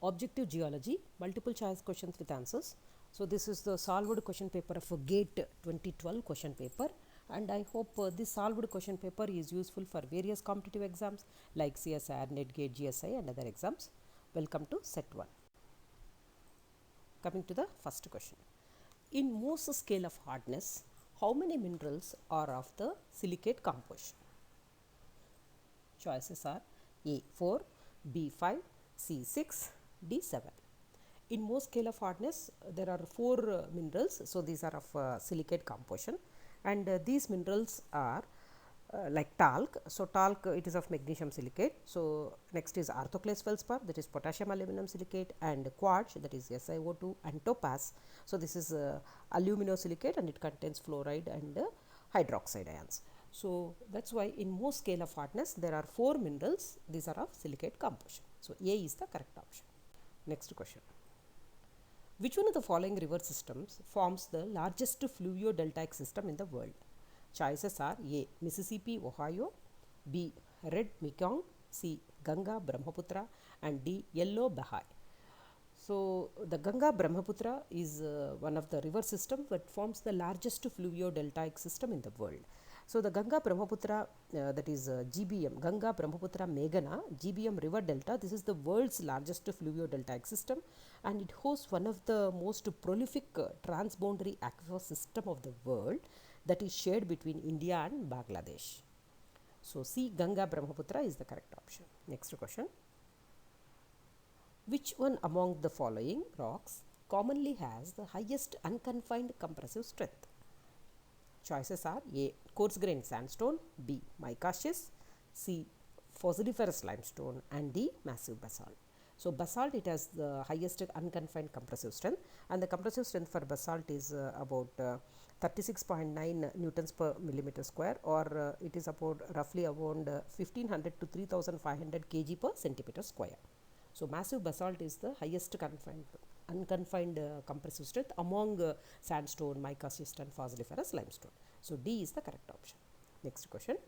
Objective Geology, multiple choice questions with answers. So this is the solved question paper of GATE 2012 question paper, and I hope this solved question paper is useful for various competitive exams like CSIR, NET-GATE, GSI and other exams. Welcome to set 1. Coming to the first question. In Mohs scale of hardness, how many minerals are of the silicate composition? Choices are A4, B5, C6, D7. In Mohs scale of hardness, there are 4 minerals, so these are of silicate composition, and these minerals are like talc. So talc, it is of magnesium silicate. So next is orthoclase feldspar, that is potassium aluminum silicate, and quartz, that is SiO2, and topaz. So this is aluminosilicate and it contains fluoride and hydroxide ions. So that's why in Mohs scale of hardness there are 4 minerals. These are of silicate composition. So A is the correct option. Next question. Which one of the following river systems forms the largest fluvio-deltaic system in the world? Choices are A. Mississippi, Ohio, B. Red Mekong, C. Ganga, Brahmaputra, and D. Yellow Bahai. So the Ganga Brahmaputra is one of the river systems that forms the largest fluvio-deltaic system in the world. So the Ganga Brahmaputra, that is GBM, Ganga Brahmaputra Meghana, GBM river delta, this is the world's largest fluvio-deltaic system, and it hosts one of the most prolific transboundary aquifer system of the world that is shared between India and Bangladesh. So C, Ganga Brahmaputra is the correct option. Next question. Which one among the following rocks commonly has the highest unconfined compressive strength? Choices are A. Coarse grained sandstone, B. Micaceous, C. Fossiliferous limestone, and D. Massive basalt. So basalt, it has the highest unconfined compressive strength, and the compressive strength for basalt is about 36.9 newtons per millimeter square, or it is about roughly around 1500 to 3500 kg per centimeter square. So massive basalt is the highest unconfined compressive strength among sandstone, micaceous and fossiliferous limestone. So D is the correct option. Next question.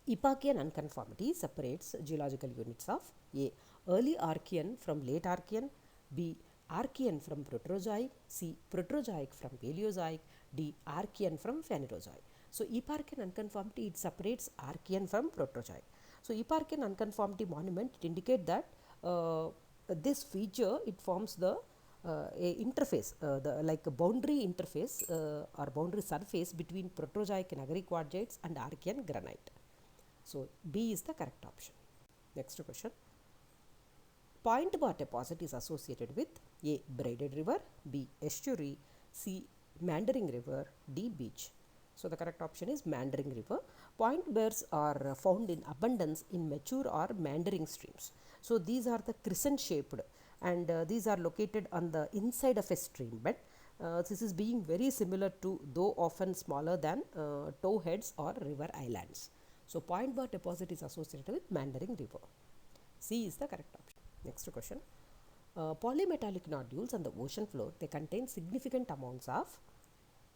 Epochaean unconformity separates geological units of A. Early Archean from late Archean, B. Archean from Proterozoic, C. Proterozoic from Paleozoic, D. Archean from Phanerozoic. So Epochaean unconformity, it separates Archean from Proterozoic. So Epochaean unconformity monument, it indicates that this feature, it forms the a interface, like a boundary interface or boundary surface between Proterozoic and Agriquartzites and Archean granite. So B is the correct option. Next question. Point bar deposit is associated with A. Braided river, B. Estuary, C. Meandering river, D. Beach. So the correct option is meandering river. Point bars are found in abundance in mature or meandering streams. So these are the crescent shaped, and these are located on the inside of a stream bed. This is being very similar to, though often smaller than, tow heads or river islands. So point bar deposit is associated with meandering river. C is the correct option. Next question. Polymetallic nodules on the ocean floor, they contain significant amounts of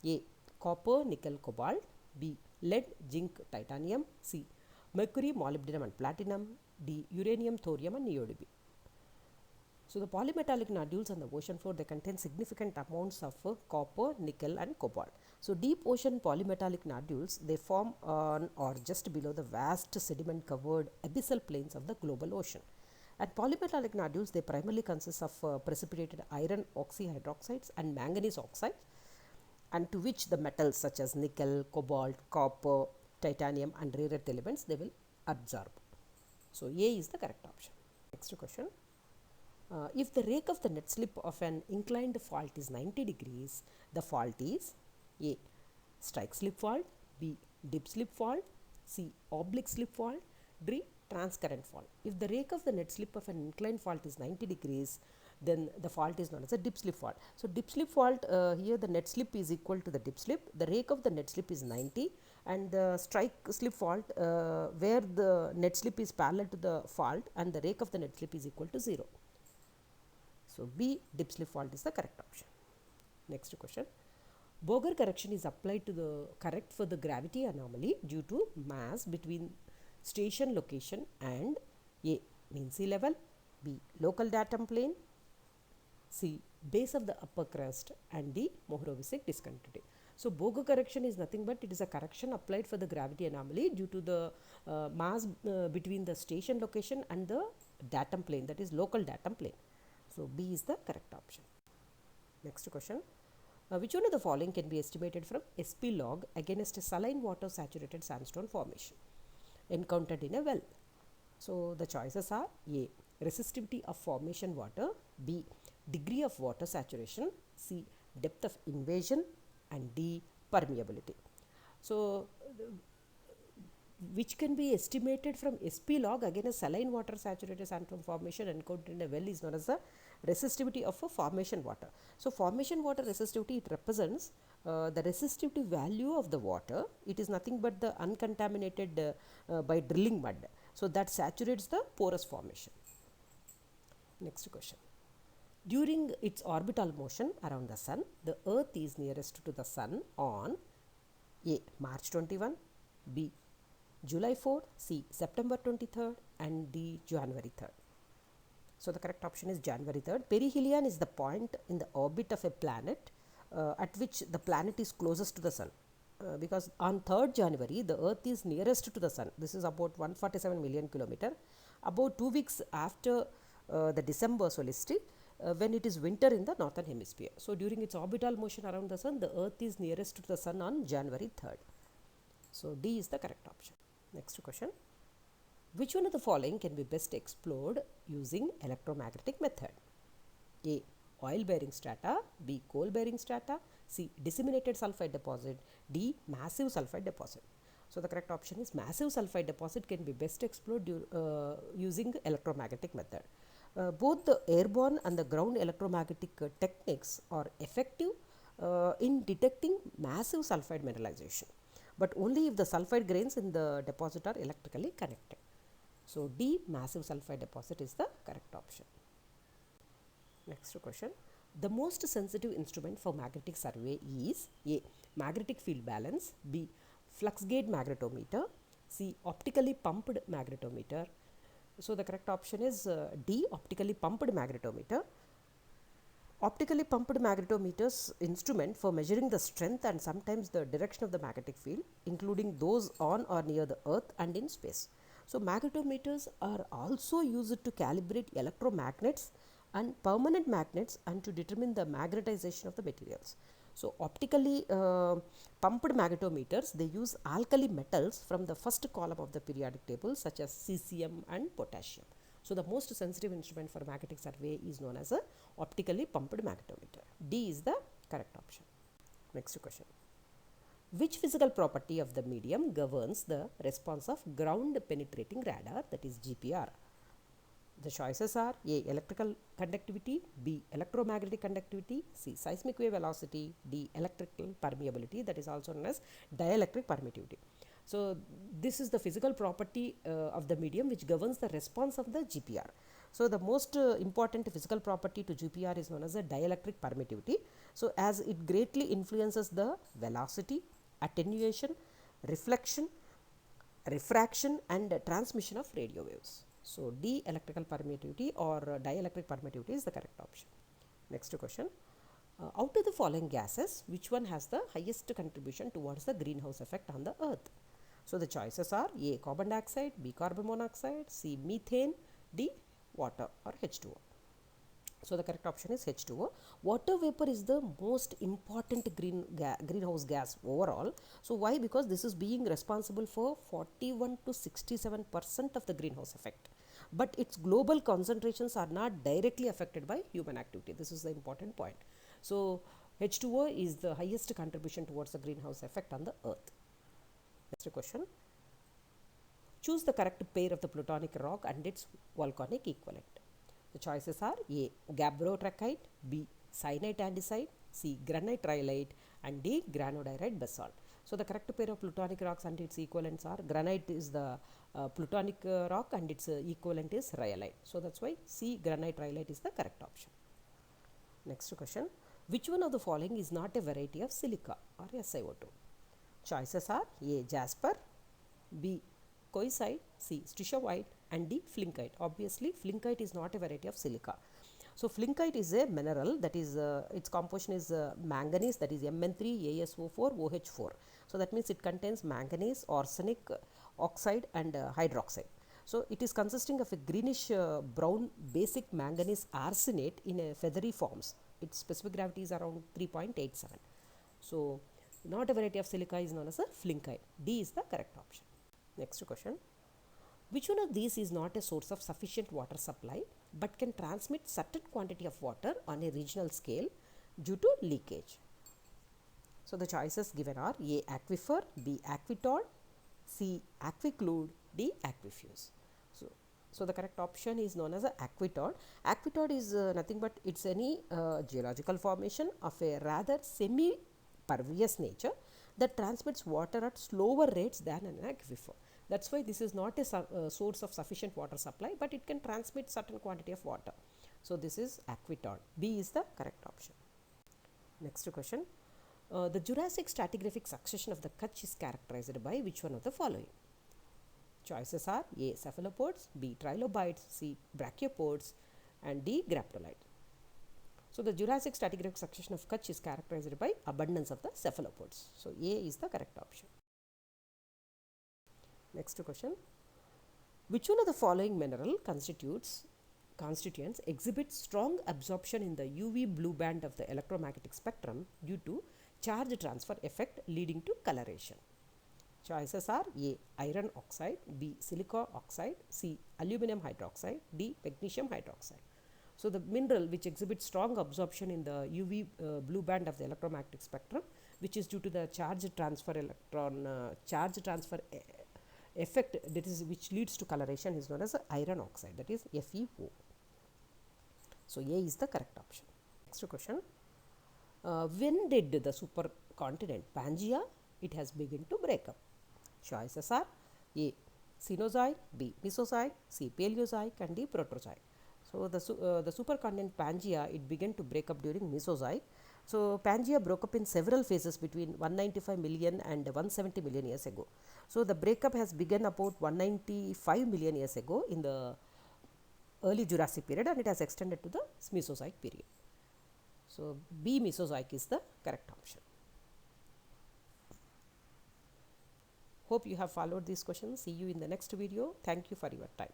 A. Copper, nickel, cobalt, B. Lead, zinc, titanium, C. Mercury, molybdenum and platinum, D. Uranium, thorium and neodymium. So the polymetallic nodules on the ocean floor, they contain significant amounts of copper, nickel and cobalt. So deep ocean polymetallic nodules, they form on or just below the vast sediment covered abyssal plains of the global ocean. And polymetallic nodules, they primarily consist of precipitated iron oxyhydroxides and manganese oxides, and to which the metals such as nickel, cobalt, copper, titanium and rare earth elements, they will absorb. So A is the correct option. Next question. If the rake of the net slip of an inclined fault is 90 degrees, the fault is A. Strike slip fault, B. Dip slip fault, C. Oblique slip fault, D. Transcurrent fault. If the rake of the net slip of an inclined fault is 90 degrees, then the fault is known as a dip slip fault. So dip slip fault, here the net slip is equal to the dip slip, the rake of the net slip is 90, and the strike slip fault, where the net slip is parallel to the fault and the rake of the net slip is equal to 0. So B, dip slip fault is the correct option. Next question. Boger correction is applied to the correct for the gravity anomaly due to mass between station location and A. Mean sea level, B. Local datum plane, C. Base of the upper crust, and D. Mohorovičić discontinuity. So Bogo correction is nothing but it is a correction applied for the gravity anomaly due to the mass between the station location and the datum plane, that is local datum plane. So B is the correct option. Next question. Which one of the following can be estimated from SP log against a saline water saturated sandstone formation encountered in a well? So the choices are A. Resistivity of formation water, B. Degree of water saturation, C. Depth of invasion, and D. Permeability. So which can be estimated from SP log against saline water saturated sandstone formation encountered in a well is known as the resistivity of a formation water. So formation water resistivity, it represents the resistivity value of the water. It is nothing but the uncontaminated by drilling mud. So that saturates the porous formation. Next question. During its orbital motion around the sun, the earth is nearest to the sun on A. March 21, B. July 4, C. September 23rd, and D. January 3rd. So the correct option is January 3rd. Perihelion is the point in the orbit of a planet at which the planet is closest to the sun. Because on 3rd January, the earth is nearest to the sun. This is about 147 million kilometer. About 2 weeks after the December solstice, when it is winter in the northern hemisphere. So during its orbital motion around the sun, the earth is nearest to the sun on January 3rd. So D is the correct option. Next question. Which one of the following can be best explored using electromagnetic method? A. Oil bearing strata, B. Coal bearing strata, C. Disseminated sulfide deposit, D. Massive sulfide deposit. So the correct option is massive sulfide deposit can be best explored using electromagnetic method. Both the airborne and the ground electromagnetic techniques are effective in detecting massive sulfide mineralization, but only if the sulfide grains in the deposit are electrically connected. So D. Massive sulfide deposit is the correct option. Next question. The most sensitive instrument for magnetic survey is A. Magnetic field balance, B. Flux gauge magnetometer, C. Optically pumped magnetometer. So the correct option is D. Optically pumped magnetometer. Optically pumped magnetometers instrument for measuring the strength and sometimes the direction of the magnetic field, including those on or near the earth and in space. So magnetometers are also used to calibrate electromagnets and permanent magnets and to determine the magnetization of the materials. So optically pumped magnetometers, they use alkali metals from the first column of the periodic table such as cesium and potassium. So the most sensitive instrument for magnetic survey is known as a optically pumped magnetometer. D is the correct option. Next question. Which physical property of the medium governs the response of ground penetrating radar, that is GPR? The choices are A. Electrical conductivity, B. Electromagnetic conductivity, C. Seismic wave velocity, D. Electrical permeability, that is also known as dielectric permittivity. So this is the physical property of the medium which governs the response of the GPR. So the most important physical property to GPR is known as a dielectric permittivity. So as it greatly influences the velocity, attenuation, reflection, refraction, and transmission of radio waves. So D. Electrical permittivity or dielectric permittivity is the correct option. Next question. Out of the following gases, which one has the highest contribution towards the greenhouse effect on the earth? So the choices are A. Carbon dioxide, B. Carbon monoxide, C. Methane, D. Water or H2O. So the correct option is H2O. Water vapor is the most important greenhouse gas overall. So why? Because this is being responsible for 41 to 67% of the greenhouse effect. But its global concentrations are not directly affected by human activity. This is the important point. So H2O is the highest contribution towards the greenhouse effect on the earth. Next question. Choose the correct pair of the plutonic rock and its volcanic equivalent. The choices are A. Gabbro-trachyte, B. Syenite andesite, C. Granite rhyolite, and D. Granodiorite basalt. So the correct pair of plutonic rocks and its equivalents are granite is the plutonic rock and its equivalent is rhyolite. So that's why C. Granite rhyolite is the correct option. Next question. Which one of the following is not a variety of silica or SiO2? Choices are A. Jasper, B. Coesite, C. Stishovite, and D. Flinkite. Obviously, flinkite is not a variety of silica. So, flinkite is a mineral that is its composition is manganese, that is Mn3 ASO4 OH4. So, that means it contains manganese, arsenic oxide and hydroxide. So, it is consisting of a greenish brown basic manganese arsenate in a feathery forms. Its specific gravity is around 3.87. So, not a variety of silica is known as a flinkite. D is the correct option. Next question. Which one of these is not a source of sufficient water supply but can transmit certain quantity of water on a regional scale due to leakage? So, the choices given are A. Aquifer, B. Aquitol, C. Aquiclude, D. Aquifuse. So, the correct option is known as a aquitod. Aquitod is nothing but it's any geological formation of a rather semi-pervious nature that transmits water at slower rates than an aquifer. That's why this is not a source of sufficient water supply, but it can transmit certain quantity of water. So, this is aquitod. B is the correct option. Next question. The Jurassic stratigraphic succession of the Kutch is characterized by which one of the following? Choices are A. Cephalopods, B. Trilobites, C. Brachiopods and D. Graptolite. So, the Jurassic stratigraphic succession of Kutch is characterized by abundance of the cephalopods. So, A is the correct option. Next question. Which one of the following mineral constituents exhibit strong absorption in the UV blue band of the electromagnetic spectrum due to charge transfer effect leading to coloration? Choices are A. Iron oxide, B. Silica oxide, C. Aluminum hydroxide, D. Magnesium hydroxide. So, the mineral which exhibits strong absorption in the UV blue band of the electromagnetic spectrum, which is due to the charge transfer effect, that is which leads to coloration, is known as iron oxide, that is FeO. So, A is the correct option. Next question. When did the supercontinent Pangaea it has begun to break up? Choices are A. Cenozoic, B. Mesozoic, C. Paleozoic and D. Proterozoic. So, the supercontinent Pangaea it began to break up during Mesozoic. So, Pangaea broke up in several phases between 195 million and 170 million years ago. So, the breakup has begun about 195 million years ago in the early Jurassic period and it has extended to the Mesozoic period. So, B. Mesozoic is the correct option. Hope you have followed these questions. See you in the next video. Thank you for your time.